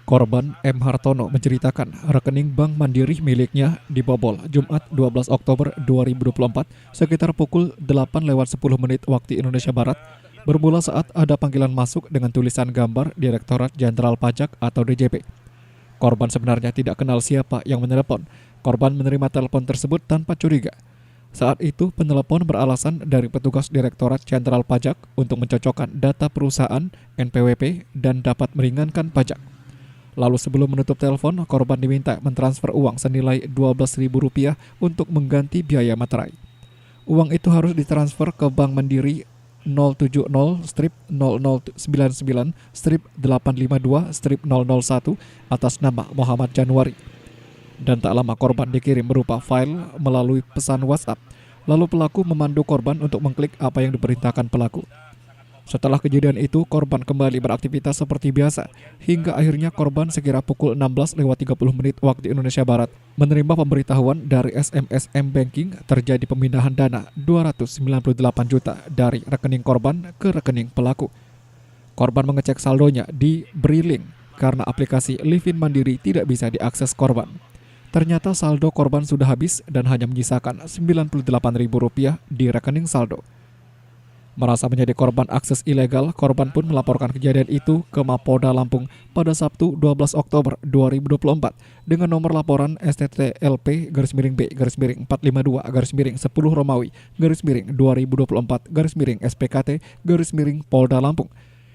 Korban M. Hartono menceritakan rekening Bank Mandiri miliknya dibobol Jumat 12 Oktober 2024 sekitar pukul 8:10 waktu Indonesia Barat, bermula saat ada panggilan masuk dengan tulisan gambar Direktorat Jenderal Pajak atau DJP. Korban sebenarnya tidak kenal siapa yang menelepon. Korban menerima telepon tersebut tanpa curiga. Saat itu penelepon beralasan dari petugas Direktorat Jenderal Pajak untuk mencocokkan data perusahaan, NPWP, dan dapat meringankan pajak. Lalu sebelum menutup telepon, korban diminta mentransfer uang senilai Rp12.000 untuk mengganti biaya materai. Uang itu harus ditransfer ke Bank Mandiri 070-0099-852-001 atas nama Muhammad Januari. Dan tak lama korban dikirim berupa file melalui pesan WhatsApp. Lalu pelaku memandu korban untuk mengklik apa yang diperintahkan pelaku. Setelah kejadian itu, korban kembali beraktivitas seperti biasa, hingga akhirnya korban sekira pukul 16:30 waktu Indonesia Barat menerima pemberitahuan dari SMS M-Banking terjadi pemindahan dana 298 juta dari rekening korban ke rekening pelaku. Korban mengecek saldonya di Briling karena aplikasi Livin Mandiri tidak bisa diakses korban. Ternyata saldo korban sudah habis dan hanya menyisakan Rp98.000 di rekening saldo. Merasa menjadi korban akses ilegal, korban pun melaporkan kejadian itu ke Mapolda Lampung pada Sabtu 12 Oktober 2024 dengan nomor laporan STTLP-B-452-10 Romawi _2024-SPKT Polda Lampung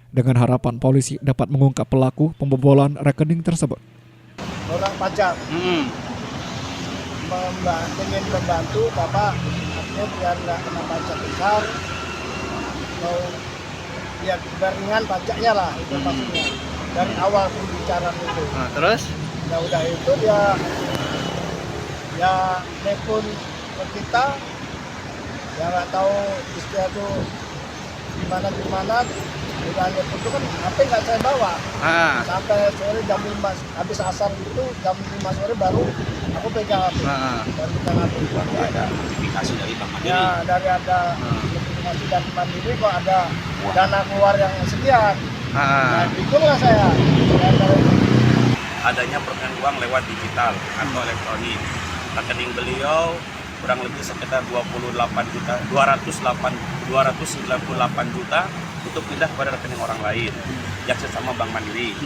dengan harapan polisi dapat mengungkap pelaku pembobolan rekening tersebut. Orang pajak ingin membantu Bapak artinya biar nggak kena pajak besar, mau biar ringan pajaknya lah, itu maksudnya dari awal pembicaraan itu. Nah, terus? Ya udah itu dia telepon ke kita, ya nggak tahu istilah itu gimana, udah telepon itu kan HP nggak saya bawa. Sampai sore jam 5 habis asar itu jam 5 sore baru aku pegang HP. Baru pegang HP. Ada notifikasi dari Bank Mandiri. Ya, dari ada notifikasi dari Mandiri kok ada dana keluar yang sekian. Nah, hitunglah saya. Adanya perpindahan uang lewat digital atau elektronik. Rekening beliau kurang lebih sekitar 298 juta untuk pindah kepada rekening orang lain yang sesama Bank Mandiri.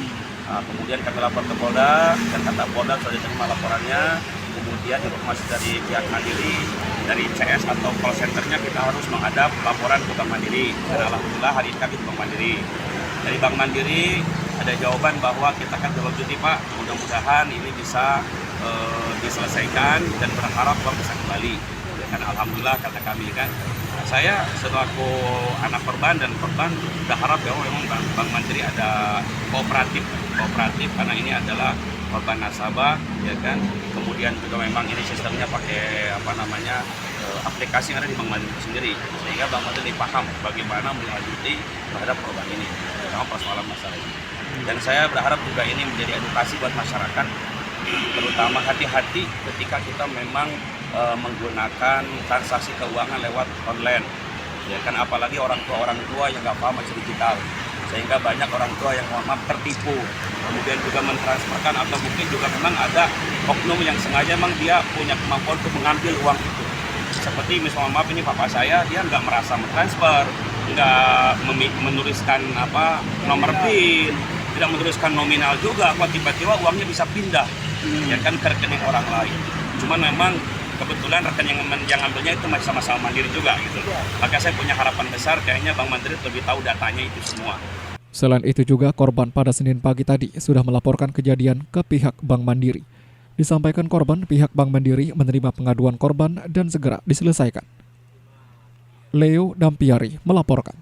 Kemudian kami lapor ke Polda dan kata Polda sudah diterima laporannya. Kemudian informasi dari pihak Mandiri, dari CS atau call centernya kita harus menghadap laporan ke Bank Mandiri. Dan alhamdulillah hari ini kami di Bank Mandiri. Dari Bank Mandiri ada jawaban bahwa kita akan jawab cuti Pak. Mudah-mudahan ini bisa diselesaikan dan berharap uang bisa kembali. Dan alhamdulillah kata kami kan, saya selaku anak korban dan korban berharap bahwa memang Bank Mandiri ada kooperatif karena ini adalah korban nasabah, ya kan. Kemudian juga memang ini sistemnya pakai aplikasi yang ada di Bank Mandiri sendiri, sehingga Bank Mandiri paham bagaimana melanjuti terhadap korban ini, terutama persoalan masalah ini. Dan saya berharap juga ini menjadi edukasi buat masyarakat, terutama hati-hati ketika kita memang menggunakan transaksi keuangan lewat online, ya kan, apalagi orang tua yang nggak paham masih digital, sehingga banyak orang tua yang tertipu, kemudian juga mentransferkan atau mungkin juga memang ada oknum yang sengaja memang dia punya kemampuan untuk mengambil uang itu. Seperti misalnya maaf ini papa saya, dia nggak merasa mentransfer, nggak menuliskan nomor PIN, tidak menuliskan nominal juga, kok tiba-tiba uangnya bisa pindah, ya kan, ke rekening orang lain. Cuman memang kebetulan rekening yang ambilnya itu masih sama-sama Mandiri juga gitu. Maka saya punya harapan besar kayaknya Bank Mandiri lebih tahu datanya itu semua. Selain itu juga korban pada Senin pagi tadi sudah melaporkan kejadian ke pihak Bank Mandiri. Disampaikan korban, pihak Bank Mandiri menerima pengaduan korban dan segera diselesaikan. Leo Dampiari melaporkan.